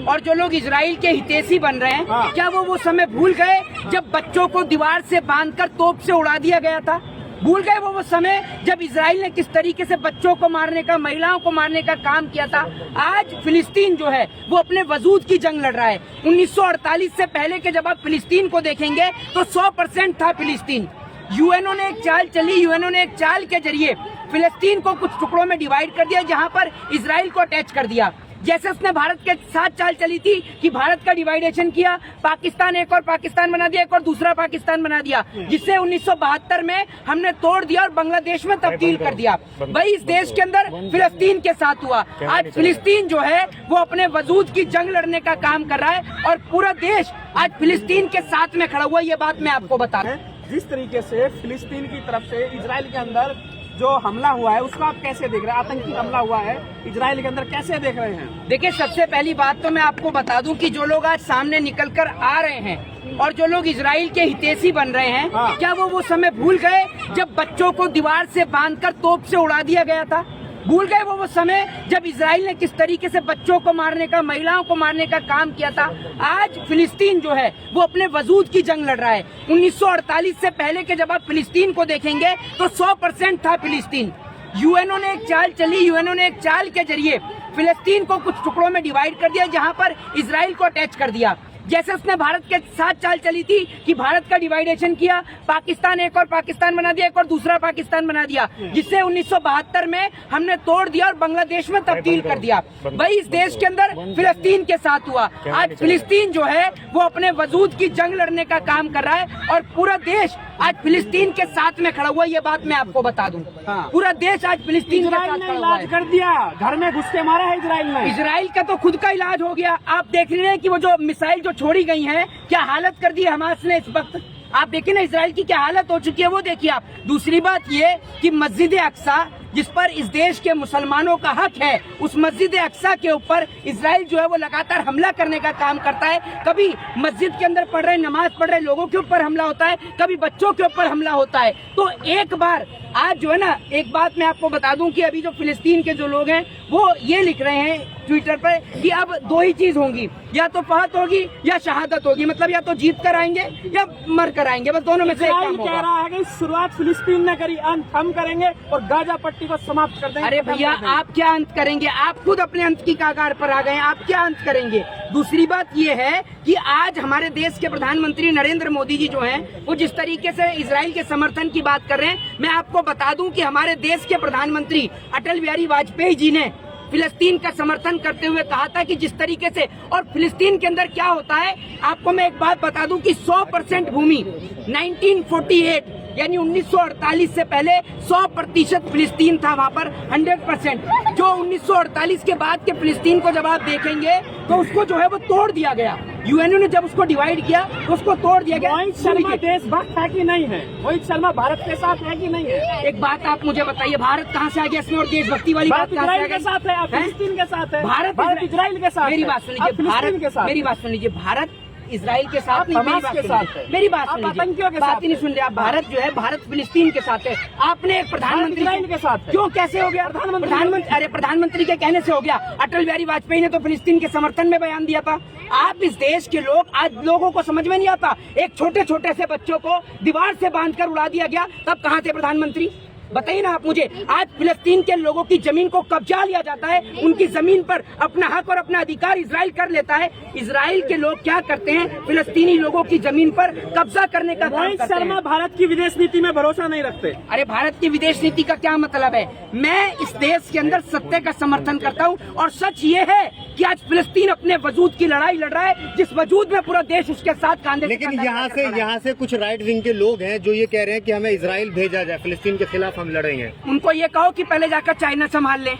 और जो लोग इजराइल के हितैषी बन रहे हैं, क्या वो समय भूल गए जब बच्चों को दीवार से बांधकर तोप से उड़ा दिया गया था? भूल गए वो समय जब इजराइल ने किस तरीके से बच्चों को मारने का, महिलाओं को मारने का काम किया था? आज फिलिस्तीन जो है वो अपने वजूद की जंग लड़ रहा है। 1948 से पहले के जब आप फिलिस्तीन को देखेंगे तो 100% था फिलिस्तीन। यूएनओ ने एक चाल चली, यूएनओ ने एक चाल के जरिए फिलिस्तीन को कुछ टुकड़ों में डिवाइड कर दिया, जहां पर इजराइल को अटैच कर दिया। जैसे उसने भारत के साथ चाल चली थी कि भारत का डिवाइडेशन किया, पाकिस्तान एक और पाकिस्तान बना दिया, एक और दूसरा पाकिस्तान बना दिया, जिससे 1972 में हमने तोड़ दिया और बांग्लादेश में तब्दील कर दिया। वही इस देश के अंदर फिलिस्तीन के साथ हुआ। आज फिलिस्तीन जो है वो अपने वजूद की जंग लड़ने का काम कर रहा है और पूरा देश आज फिलिस्तीन के साथ में खड़ा हुआ। ये बात मैं आपको बता रहा हूँ। जिस तरीके से फिलिस्तीन की तरफ से इजराइल के अंदर जो हमला हुआ है उसको आप कैसे देख रहे हैं? आतंकी हमला हुआ है इजराइल के अंदर, कैसे देख रहे हैं? देखिए, सबसे पहली बात तो मैं आपको बता दूं कि जो लोग आज सामने निकल कर आ रहे हैं और जो लोग इजराइल के हितैषी बन रहे हैं, क्या वो समय भूल गए जब बच्चों को दीवार से बांधकर तोप से उड़ा दिया गया था? भूल गए वो समय जब इजराइल ने किस तरीके से बच्चों को मारने का, महिलाओं को मारने का काम किया था? आज फिलिस्तीन जो है वो अपने वजूद की जंग लड़ रहा है। 1948 से पहले के जब आप फिलिस्तीन को देखेंगे तो 100% था फिलिस्तीन। यूएनओ ने एक चाल चली, यूएनओ ने एक चाल के जरिए फिलिस्तीन को कुछ टुकड़ों में डिवाइड कर दिया, जहां पर इजराइल को अटैच कर दिया। जैसे उसने भारत के साथ चाल चली थी कि भारत का डिवाइडेशन किया, पाकिस्तान एक और पाकिस्तान बना दिया, एक और दूसरा पाकिस्तान बना दिया, जिससे 1972 में हमने तोड़ दिया और बांग्लादेश में तब्दील कर दिया। वही इस देश के अंदर फिलिस्तीन के साथ हुआ। आज फिलिस्तीन जो है वो अपने वजूद की जंग लड़ने का काम कर रहा है और पूरा देश आज फिलिस्तीन के साथ में खड़ा हुआ। ये बात मैं आपको बता दूं। पूरा देश आज फिलिस्तीन के साथ खड़ा हुआ है। कर दिया, घर में घुस के मारा है इजराइल ने। इजराइल का तो खुद का इलाज हो गया। आप देख रहे हैं कि वो जो मिसाइल जो छोड़ी गई हैं, क्या हालत कर दी है हमास ने इस वक्त। आप देखिए ना इजराइल की क्या हालत हो चुकी है, वो देखिए आप। दूसरी बात ये कि मस्जिद अक्सा, जिस पर इस देश के मुसलमानों का हक है, उस मस्जिद अक्सा के ऊपर इजराइल जो है वो लगातार हमला करने का काम करता है। कभी मस्जिद के अंदर पढ़ रहे, नमाज पढ़ रहे लोगों के ऊपर हमला होता है, कभी बच्चों के ऊपर हमला होता है। तो एक बार आज जो है ना, एक बात मैं आपको बता दूं कि अभी जो फिलिस्तीन के जो लोग हैं वो ये लिख रहे हैं ट्विटर पर कि अब दो ही चीज होंगी, या तो फहत होगी या शहादत होगी। मतलब या तो जीत कर आएंगे या मर कर आएंगे, बस दोनों में से एक काम होगा। कह रहा है कि शुरुआत फिलिस्तीन ने करी, अंत हम करेंगे और गाजा पट्टी को समाप्त कर देंगे। अरे भैया, आप क्या अंत करेंगे? आप खुद अपने अंत की कगार पर आ गए हैं, आप क्या अंत करेंगे? दूसरी बात ये है कि आज हमारे देश के प्रधानमंत्री नरेंद्र मोदी जी जो हैं वो जिस तरीके से इजराइल के समर्थन की बात कर रहे हैं, मैं आपको बता दूं कि हमारे देश के प्रधानमंत्री अटल बिहारी वाजपेयी जी ने फिलिस्तीन का समर्थन करते हुए कहा था कि जिस तरीके से, और फिलिस्तीन के अंदर क्या होता है आपको मैं एक बात बता दूं कि 100% भूमि 1948 यानी 1948 से पहले 100% फिलिस्तीन था वहाँ पर, 100%। जो 1948 के बाद के फिलिस्तीन को जब आप देखेंगे तो उसको जो है वो तोड़ दिया गया। यूएनओ ने जब उसको डिवाइड किया तो उसको तोड़ दिया गया। रोहित शर्मा देशभक्त है कि नहीं है? रोहित शर्मा भारत के साथ है कि नहीं है? एक बात आप मुझे बताइए, भारत कहाँ से आ गया इसमें? और देशभक्ति वाली बात कहाँ से आ के साथ है, फिलिस्तीन के साथ है। भारत इजराइल के साथ। मेरी बात सुन लीजिए, भारत के साथ, मेरी बात सुन लीजिए, भारत इजराइल के साथ नहीं, मेरी बात सुन लीजिए, बात ही नहीं सुन रहे आप। भारत जो है, भारत फिलिस्तीन के साथ है। आपने एक प्रधानमंत्री इजराइल के साथ क्यों, कैसे हो गया? प्रधानमंत्री, अरे प्रधानमंत्री के कहने से हो गया। अटल बिहारी वाजपेयी ने तो फिलिस्तीन के समर्थन में बयान दिया था। आप इस देश के लोग, आज लोगों को समझ में नहीं आता, एक छोटे छोटे से बच्चों को दीवार से बांधकर उड़ा दिया गया, तब कहाँ थे प्रधानमंत्री? बताइए ना आप मुझे। आज फिलिस्तीन के लोगों की जमीन को कब्जा लिया जाता है, उनकी जमीन पर अपना हक और अपना अधिकार इजराइल कर लेता है। इजराइल के लोग क्या करते हैं? फिलिस्तीनी लोगों की जमीन पर कब्जा करने का काम करते हैं। शर्मा भारत की विदेश नीति में भरोसा नहीं रखते। अरे भारत की विदेश नीति का क्या मतलब है? मैं इस देश के अंदर सत्य का समर्थन करता हूँ और सच ये है कि आज फिलिस्तीन अपने वजूद की लड़ाई लड़ रहा है, जिस वजूद में पूरा देश उसके साथ कांधे। लेकिन यहाँ से कुछ राइट विंग के लोग हैं जो ये कह रहे हैं कि हमें इजराइल भेजा जाए, फिलिस्तीन के खिलाफ हम लड़ेंगे। उनको ये कहो कि पहले जाकर चाइना संभाल ले,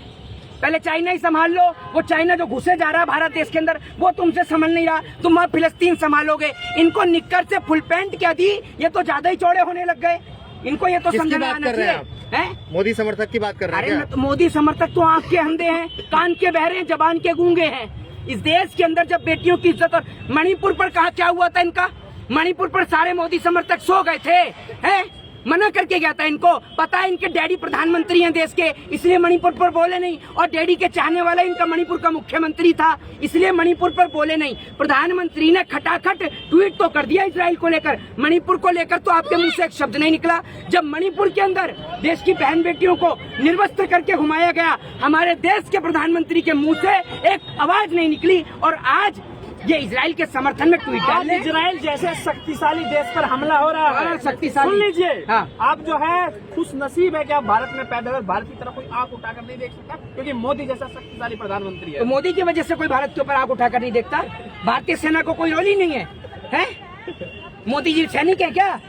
पहले चाइना ही संभाल लो। वो चाइना जो घुसे जा रहा है भारत देश के अंदर, वो तुमसे संभल नहीं रहा, तुम वहाँ फिलिस्तीन संभालोगे। इनको निक्कर से फुल पैंट क्या दी, ये तो ज्यादा ही चौड़े होने लग गए। इनको ये तो समझना आना चाहिए। मोदी समर्थक की बात कर रहे हैं? अरे तो मोदी समर्थक तो आंख के अंधे हैं, कान के बहरे हैं, जबान के गूंगे हैं। इस देश के अंदर जब बेटियों की इज्जत, और मणिपुर पर कहा क्या हुआ था इनका? मणिपुर पर सारे मोदी समर्थक सो गए थे, हैं? मना करके गया था। इनको पता है इनके डैडी प्रधानमंत्री हैं देश के, इसलिए मणिपुर पर बोले नहीं। और डैडी के चाहने वाला इनका मणिपुर का मुख्यमंत्री था, इसलिए मणिपुर पर बोले नहीं। प्रधानमंत्री ने खटाखट ट्वीट तो कर दिया इजराइल को लेकर, मणिपुर को लेकर तो आपके मुंह से एक शब्द नहीं निकला। जब मणिपुर के अंदर देश की बहन बेटियों को निर्वस्त्र करके घुमाया गया, हमारे देश के प्रधानमंत्री के मुंह से एक आवाज नहीं निकली। और आज ये इजराइल के समर्थन में ट्वीट डाल रहे हैं। इजराइल जैसे शक्तिशाली देश पर हमला हो रहा है, शक्तिशाली। सुन लीजिए, हाँ। आप जो है खुश नसीब है कि आप भारत में पैदा हुए। भारत की तरफ कोई आंख उठाकर नहीं देख सकता, क्योंकि मोदी जैसा शक्तिशाली प्रधानमंत्री है। तो मोदी की वजह से कोई भारत के ऊपर आंख उठाकर नहीं देखता? भारतीय सेना को कोई रोल ही नहीं है, हैं? मोदी जी सैनिक है क्या?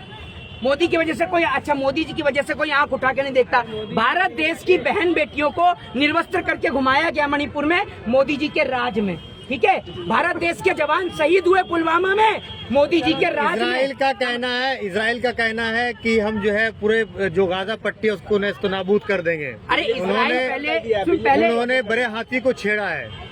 मोदी की वजह से कोई, अच्छा मोदी जी की वजह से कोई आंख उठा के नहीं देखता? भारत देश की बहन बेटियों को निर्वस्त्र करके घुमाया गया मणिपुर में मोदी जी के राज में, ठीक है? भारत देश के जवान शहीद हुए पुलवामा में मोदी जी के राज में। इजराइल का कहना है कि हम जो है पूरे जो गाजा पट्टी है उसको नेस्त नाबूद कर देंगे। अरे इजराइल पहले उन्होंने बड़े हाथी को छेड़ा है।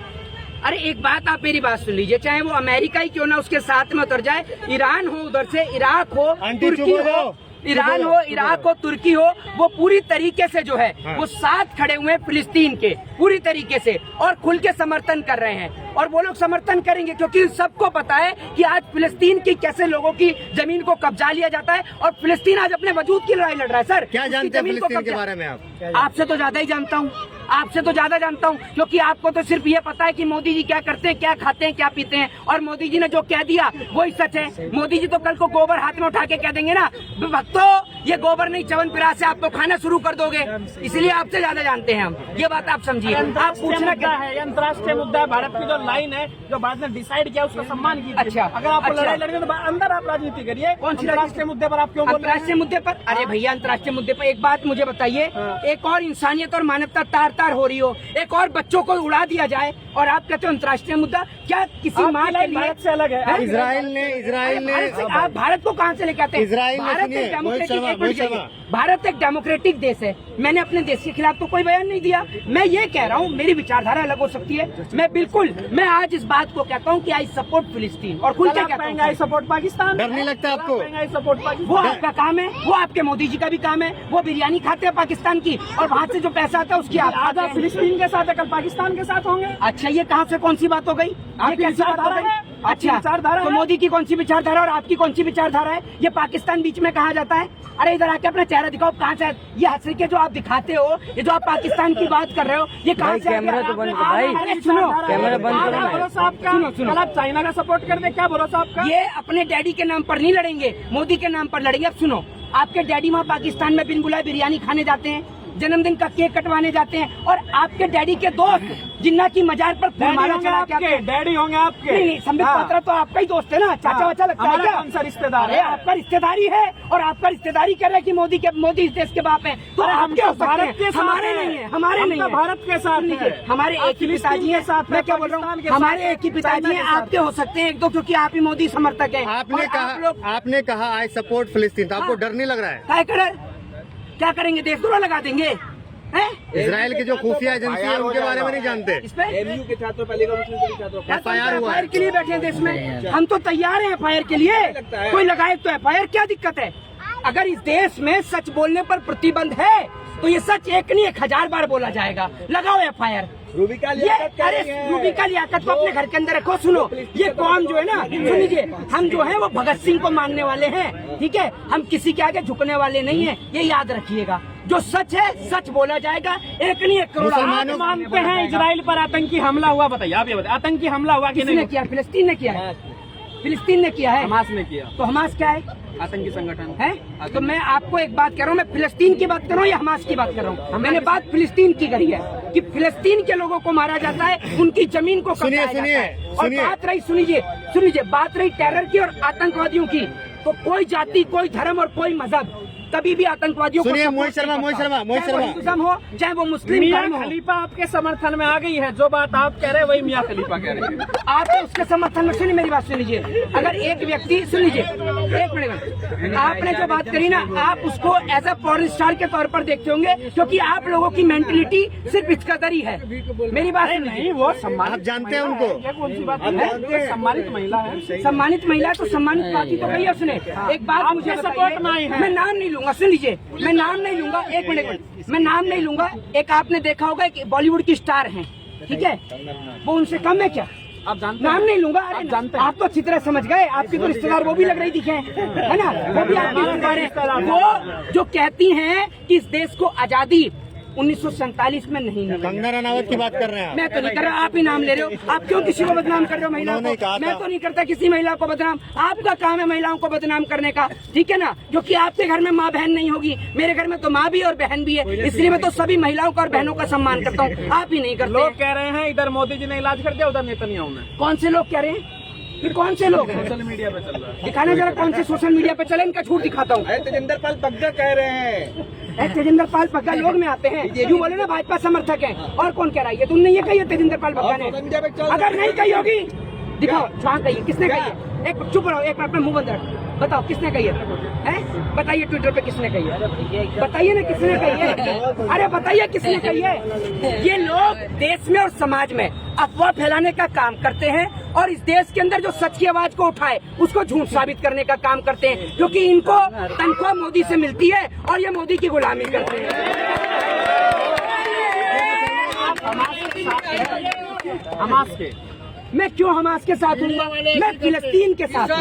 अरे एक बात, आप मेरी बात सुन लीजिए, चाहे वो अमेरिका ही क्यों ना उसके साथ में उतर जाए, ईरान हो, उधर से इराक हो, तुर्की हो, ईरान हो, इराक हो, तुर्की हो, वो पूरी तरीके से जो है वो साथ खड़े हुए हैं फिलिस्तीन के, पूरी तरीके से, और खुल के समर्थन कर रहे हैं। और वो लोग समर्थन करेंगे क्योंकि सबको पता है कि आज फिलिस्तीन की कैसे लोगों की जमीन को कब्जा लिया जाता है, और फिलिस्तीन आज अपने वजूद की लड़ाई लड़ रहा है। सर क्या जानते हैं फिलिस्तीन के बारे में आप? आपसे तो ज्यादा ही जानता हूँ, आपसे तो ज्यादा जानता हूँ, क्योंकि आपको तो सिर्फ ये पता है कि मोदी जी क्या करते हैं, क्या खाते हैं, क्या पीते हैं, और मोदी जी ने जो कह दिया वही सच है। मोदी जी तो कल को गोबर हाथ में उठा के कह देंगे ना, भक्तों ये गोबर नहीं च्यवनप्राश से आप तो खाना शुरू कर दोगे, इसलिए आपसे ज्यादा जानते हैं हम, ये बात आप समझिए। आप पूछना क्या है? अंतर्राष्ट्रीय मुद्दा है, भारत की जो लाइन है, जो भारत ने डिसाइड किया उसका सम्मान कीजिए। अच्छा, अगर आपको अच्छा। लड़ाई लड़नी है तो अंदर आप राजनीति करिए। कौन सी अंतर्राष्ट्रीय मुद्दे पर आप क्यों बोल रहे हैं? अंतर्राष्ट्रीय मुद्दे पर? अरे भैया, अंतर्राष्ट्रीय मुद्दे पर एक बात मुझे बताइए, एक और इंसानियत और मानवता तार तार हो रही हो, एक और बच्चों को उड़ा दिया जाए, और आप कहते हो अंतर्राष्ट्रीय मुद्दा? क्या किसी माँ के लिए भारत से अलग है? इजराइल ने आप भारत को कहाँ से लेके आते हैं? इजराइल ने, भारत एक डेमोक्रेटिक देश है। मैंने अपने देश के खिलाफ तो कोई बयान नहीं दिया। मैं ये कह रहा हूँ, मेरी विचारधारा अलग हो सकती है। मैं आज इस बात को कहता हूँ कि आई सपोर्ट फिलिस्तीन, और खुल के कहता हूँ आई सपोर्ट पाकिस्तान। डर नहीं लगता आपको? I support Pakistan. वो आपका काम है, वो आपके मोदी जी का भी काम है। वो बिरयानी खाते हैं पाकिस्तान की, और वहाँ से जो पैसा आता है उसकी आप आधा फिलिस्तीन के साथ है, कल पाकिस्तान के साथ होंगे। अच्छा, ये कहाँ से कौन सी बात हो गई? आपकी कैसी बात हो विचारधारा गई? है? अच्छा, विचारधारा तो है? मोदी की कौन सी विचारधारा और आपकी कौन सी विचारधारा है? ये पाकिस्तान बीच में कहा जाता है? अरे इधर आके अपना चेहरा दिखाओ, कहाँ से ये हंसी के जो आप दिखाते हो, ये जो आप पाकिस्तान की बात कर रहे हो, ये कहाँ से? कैमरा तो बंद करो भाई, अरे सुनो, कैमरा बंद करो ना। भरोसा आपका? सुनो। कल आप चाइना का सपोर्ट कर दे, क्या भरोसा आपका? ये अपने डैडी के नाम पर नहीं लड़ेंगे, मोदी के नाम पर लड़ेंगे। अब सुनो, आपके डैडी वहाँ पाकिस्तान में बिन बुलाए बिरयानी खाने जाते हैं, जन्मदिन का केक कटवाने जाते हैं, और आपके डैडी के दोस्त जिन्ना की मजार पर फुलमाला चढ़ा के आते हैं। डैडी होंगे आपके? नहीं, संबित पात्रा तो आपका ही दोस्त है ना, चाचा वाचा लगता है क्या? कौन सा रिश्तेदार अरे है? आपका रिश्तेदारी है, और आपका रिश्तेदारी कर रहे हैं कि मोदी इस देश के बाप हैं, तो आपके हो सकते हैं, हमारे नहीं है, हमारे नहीं है। भारत के साथ है। हमारे एक ही पिताजी है, साथ मैं क्या बोल रहा हूँ, हमारे एक ही पिताजी है, आपके हो सकते हैं एक दो, क्योंकि आप ही मोदी समर्थक हैं। आपने कहा आई सपोर्ट फिलिस्तीन, तो आपको डर नहीं लग रहा है? क्या करेंगे? देशद्रोह लगा देंगे? इजराइल की जो खुफिया एजेंसी है उनके बारे में नहीं जानते? इस पे एमयू के छात्रों, पहले का मुस्लिम छात्रों FIR हुआ है। FIR के लिए बैठे हैं देश में, हम तो तैयार हैं FIR के लिए। कोई लगाए तो FIR, क्या दिक्कत है? अगर इस देश में सच बोलने पर प्रतिबंध है तो ये सच एक नहीं 1000 बार बोला जाएगा। लगाओ FIR। रूबिका रूबिका लियाकत को अपने घर के अंदर रखो। सुनो, ये कौम जो है ना, सुन लीजिए, हम जो है वो भगत सिंह को मानने वाले हैं, ठीक है? हम किसी के आगे झुकने वाले नहीं है, ये याद रखिएगा। जो सच है सच बोला जाएगा, एक नहीं 1 करोड़। मुसलमानों मानते हैं इजराइल पर आतंकी हमला हुआ, बताइए आप ये बताइए, आतंकी हमला हुआ कि नहीं? किया? फिलिस्तीन ने किया है, फिलिस्तीन ने किया है, हमास ने किया। तो हमास क्या है? आतंकी संगठन है। तो मैं आपको एक बात कर रहा हूँ, मैं फिलिस्तीन की बात कर रहा हूँ या हमास की बात कर रहा हूँ? मैंने बात फिलिस्तीन की करी है कि फिलिस्तीन के लोगों को मारा जाता है, उनकी जमीन को कब्जाया जाता है। और बात रही, सुन लीजिए, बात रही टेरर की और आतंकवादियों की, तो कोई जाति, कोई धर्म और कोई मजहब कभी भी आतंकवादियों को मोहित शर्मा हिंदुज़म हो चाहे वो मुस्लिम मियां धर्म हो। खलीफा आपके समर्थन में आ गई है, जो बात आप कह रहे हैं वही मियां खलीफा कह रहे हैं। आप उसके समर्थन में, सुनिए मेरी बात सुन लीजिए, अगर एक व्यक्ति, सुन लीजिए एक मिनट, आपने जो बात करी ना, आप उसको एज अ पॉर्न स्टार के तौर पर देखते होंगे, क्योंकि आप लोगों की मेंटलिटी सिर्फ इस कदर ही है। मेरी बात नहीं, वो सम्मानित, आप जानते हैं उनको? ये कौन सी बात है? सम्मानित महिला है, सम्मानित महिला तो सम्मानित बाकी तो कही है उसने। एक बात मुझे सपोर्ट में आई है, मैं नाम नहीं लूंगा, सुन लीजिए, मैं नाम नहीं लूंगा, एक मिनट, मैं नाम नहीं लूंगा। एक आपने देखा होगा कि बॉलीवुड की स्टार हैं, ठीक है, वो उनसे कम है क्या? आप जानते नाम हैं? नहीं लूंगा। आप अरे जानते हैं? आप तो अच्छी तरह समझ गए, आपकी तो रिश्तेदार वो भी लग रही दिखे, है ना, वो भी आपकी रिश्तेदार है। वो जो कहती हैं कि इस देश को आजादी 1947 में नहीं मिली। कंगना रनावत की बात कर रहे हैं आप। मैं तो नहीं कर रहा, आप ही नाम ले रहे हो। आप क्यों किसी को बदनाम कर रहे हो? महिला उन्होंने को कहा मैं था। तो नहीं करता किसी महिला को बदनाम, आपका काम है महिलाओं को बदनाम करने का, ठीक है ना। जो कि आपके घर में माँ बहन नहीं होगी, मेरे घर में तो माँ भी और बहन भी है, इसलिए मैं तो सभी महिलाओं का और बहनों का सम्मान करता हूँ, आप ही नहीं करते। लोग कह रहे हैं इधर मोदी जी ने इलाज कर दिया, उधर नेतन्याहू ने। कौन से लोग कह रहे हैं? ये कौन से लोग हैं? सोशल मीडिया पे चल रहा है। दिखाना जरा कौन से सोशल मीडिया पे चले, इनका झूठ दिखाता हूँ। तेजिंदर पाल पग्गा कह रहे हैं। तेजिंदर पाल पग्गा लोग में आते हैं, यूँ बोले ना भाजपा समर्थक है। और कौन कह रहा है? ये तुमने ये कही है तेजिंदर पाल पग्गा ने? अगर नहीं कही होगी दिखाओ, जहाँ कही है, किसने कही है? एक चुप रहो, एक मिनट में मुंह बंद रखो, बताओ किसने कही है? बताइए ट्विटर पे किसने कही है? बताइए ना किसने कही है? अरे बताइए किसने कही है? ये लोग देश में और समाज में अफवाह फैलाने का काम करते हैं और इस देश के अंदर जो सच की आवाज को उठाए उसको झूठ साबित करने का काम करते हैं, क्योंकि इनको तनख्वाह मोदी से मिलती है और ये मोदी की गुलामी करते हैं। हमास के मैं क्यों हमास के साथ हूँ? मैं फिलिस्तीन के साथ हूँ,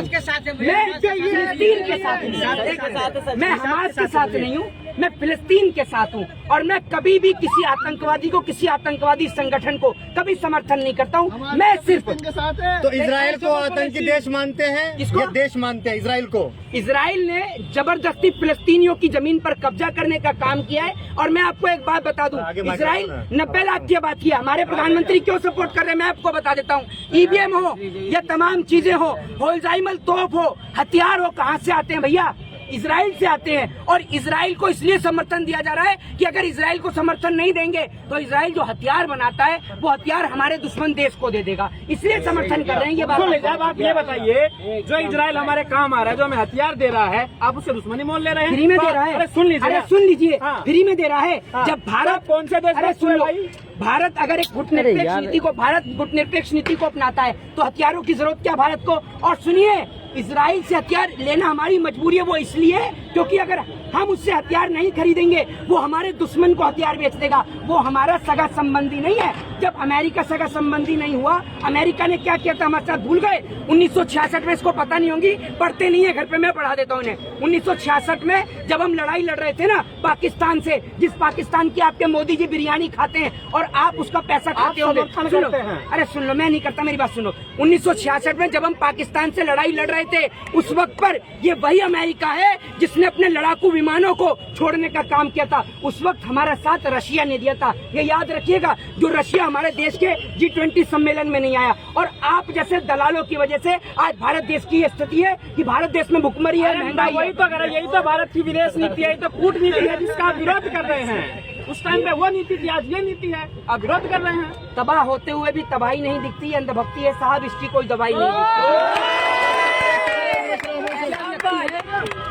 मैं फिलिस्तीन के साथ हूँ, मैं हमास के साथ नहीं हूँ, मैं फिलिस्तीन के साथ हूँ। और मैं कभी भी किसी आतंकवादी को, किसी आतंकवादी संगठन को कभी समर्थन नहीं करता हूँ। मैं सिर्फ तो इजराइल को आतंकी देश मानते हैं? किसको? ये देश मानते हैं इजराइल को? इजराइल ने जबरदस्ती फिलिस्तीनियों की जमीन पर कब्जा करने का काम किया है। और मैं आपको एक बात बता दूं, इजराइल 90 लाख की बात किया, हमारे प्रधानमंत्री क्यों सपोर्ट कर रहे हैं मैं आपको बता देता हूं। ईवीएम हो या तमाम चीजें हो, होलजाइमल तोप हो, हथियार हो, कहां से आते हैं भैया? इजराइल से आते हैं। और इजराइल को इसलिए समर्थन दिया जा रहा है कि अगर इजराइल को समर्थन नहीं देंगे तो इजराइल जो हथियार बनाता है वो हथियार हमारे दुश्मन देश को दे देगा, इसलिए समर्थन कर रहे हैं। ये बात अब आप ये बताइए, जो इजराइल हमारे काम आ रहा है, जो हमें हथियार दे रहा है, आप उससे दुश्मनी मोल ले रहे हैं? फ्री में दे रहा है। अरे सुन लीजिए, अरे सुन लीजिए, हाँ। फ्री में दे रहा है। हाँ। जब भारत कौन से देश? अरे सुन लो, भाई, भारत अगर एक गुटनिरपेक्ष नीति को, भारत गुटनिरपेक्ष नीति को अपनाता है तो हथियारों की जरूरत क्या भारत को? और सुनिए, इजराइल से हथियार लेना हमारी मजबूरी है, वो इसलिए क्योंकि अगर हम उससे हथियार नहीं खरीदेंगे वो हमारे दुश्मन को हथियार बेच देगा। वो हमारा सगा संबंधी नहीं है। जब अमेरिका सगा संबंधी नहीं हुआ, अमेरिका ने क्या किया था हमारे साथ, भूल गए? 1966 में, इसको पता नहीं होंगी, पढ़ते नहीं है घर पे, मैं पढ़ा देता हूँ इन्हें। 1966 में जब हम लड़ाई लड़ रहे थे ना पाकिस्तान से, जिस पाकिस्तान की आपके मोदी जी बिरयानी खाते हैं और आप उसका पैसा खाते होंगे। अरे सुन लो, मैं नहीं करता, मेरी बात सुनो। 1966 में जब हम पाकिस्तान से लड़ाई लड़ रहे थे, उस वक्त पर ये वही अमेरिका है जिसने अपने लड़ाकू विमानों को छोड़ने का काम किया था। उस वक्त हमारा साथ रशिया ने दिया था, ये याद रखिएगा। जो रशिया हमारे देश के G20 सम्मेलन में नहीं आया। और आप जैसे दलालों की वजह से आज भारत देश की ये स्थिति है कि भारत देश में भुखमरी है, महंगाई है। वही तो कर रहे हैं, यही तो भारत की विदेश नीति है, यही तो कूटनीति है जिसका आप विरोध कर रहे हैं। उस टाइम पे वो नीति थी, आज ये नीति है, आप विरोध कर रहे हैं। तबाह होते हुए भी तबाही नहीं दिखती, अंधभक्ति है साहब, इसकी कोई दवाई नहीं दिखती।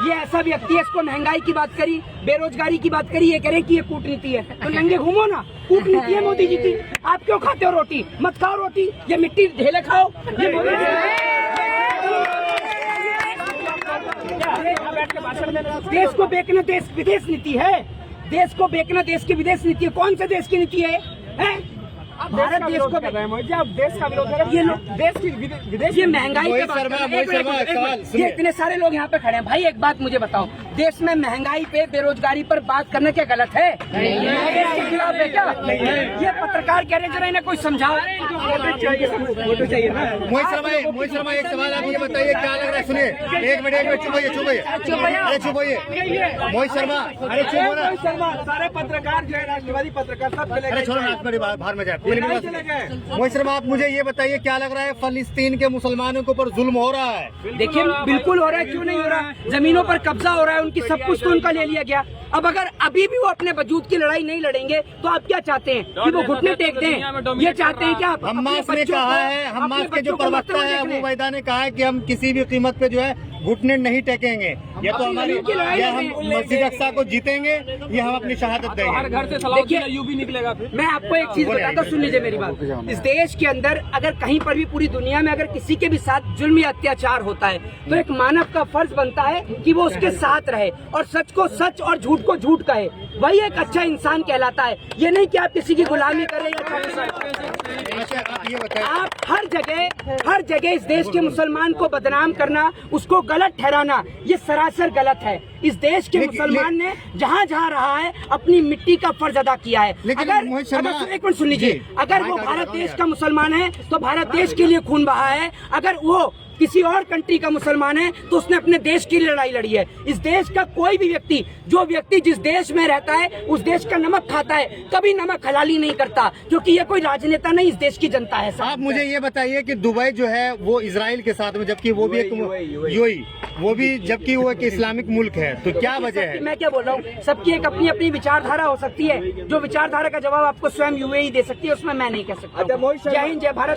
ये ऐसा व्यक्ति है, इसको महंगाई की बात करी, बेरोजगारी की बात करी, ये कह रहे कि ये कूटनीति है। तो नंगे घूमो ना, कूटनीति है मोदी जी की। आप क्यों खाते हो रोटी? मत खाओ रोटी, ये मिट्टी ढेले खाओ। ये मोदी देश को बेचना देश विदेश नीति है, देश को बेचना देश की विदेश नीति है। कौन से देश की नीति है? भारत देश को कर रहे हैं मोदी, आप देश का विरोध कर रहे हैं। ये लोग देश की विदेश, ये महंगाई मोहित पे बात शर्मा, कर रहे हैं। मोहित शर्मा, एक सवाल मिनट, सुनिए। ये इतने सारे लोग यहाँ पे खड़े हैं भाई, एक बात मुझे बताओ, देश में महंगाई पे, बेरोजगारी पर बात करना क्या गलत है? देश के खिलाफ है क्या? ये पत्रकार कह रहे हैं, जरा इन्हें कोई समझाओ। फोटो चाहिए ना। मोहित शर्मा एक सवाल आप मुझे बताइए, क्या लग रहा है? सुनिए, एक मिनट, चुप होइए, अरे चुप होइए मोहित शर्मा, अरे चुप हो ना। सारे पत्रकार जो है, राष्ट्रवादी पत्रकार सब चले अरे छोड़ो, रात में बाहर में जाए। मोहित शर्मा, आप मुझे ये बताइए, क्या लग रहा है फलस्तीन के मुसलमानों के ऊपर जुल्म हो रहा है? देखिए, बिल्कुल हो रहा है, क्यों नहीं हो रहा है? जमीनों पर कब्जा हो रहा है, उनकी सब कुछ तो उनका ले लिया गया। अब अगर अभी भी वो अपने वजूद की लड़ाई नहीं लड़ेंगे तो आप क्या चाहते हैं कि वो घुटने टेक दें? ये चाहते हैं क्या? हमास ने कहा है, हमास के जो प्रवक्ता है अबू उबैदा ने कहा है कि हम किसी भी कीमत पे जो है घुटने नहीं टेकेंगे। ये तो हमारी, ये हम मस्जिद अक्सा को जीतेंगे, ये हम अपनी शहादत हर देंगे। घर से सलाउद्दीन अय्यूबी निकलेगा फिर। मैं आपको एक चीज बताता हूँ, सुन लीजिए मेरी बात। इस देश के अंदर अगर कहीं पर भी, पूरी दुनिया में अगर किसी के भी साथ जुल्म या अत्याचार होता है तो एक मानव का फर्ज बनता है कि वो उसके साथ रहे और सच को सच और झूठ को झूठ कहे। वही एक अच्छा इंसान कहलाता है। ये नहीं कि आप किसी की गुलामी कर रहे हैं। आप ये बताइए, आप हर जगह इस देश के मुसलमान को बदनाम करना, उसको गलत ठहराना, ये सरासर गलत है। इस देश के मुसलमान ने जहाँ जहाँ रहा है अपनी मिट्टी का फर्ज अदा किया है। अगर एक मिनट सुन लीजिए, अगर वो भारत देश का मुसलमान है तो भारत देश के लिए खून बहा है। अगर वो किसी और कंट्री का मुसलमान है तो उसने अपने देश की लड़ाई लड़ी है। इस देश का कोई भी व्यक्ति, जो व्यक्ति जिस देश में रहता है उस देश का नमक खाता है, कभी नमक हलाली नहीं करता, क्योंकि ये कोई राजनेता नहीं, इस देश की जनता है। आप मुझे ये बताइए कि दुबई जो है वो इजराइल के साथ में, जबकि वो भी एक यूएई, वो भी जबकि वो एक इस्लामिक मुल्क है, तो क्या वजह है? मैं क्या बोल रहा हूँ, सबकी एक अपनी अपनी विचारधारा हो सकती है। जो विचारधारा का जवाब आपको स्वयं यूएई दे सकती है, उसमें मैं नहीं कह सकता। जय हिंद, जय भारत।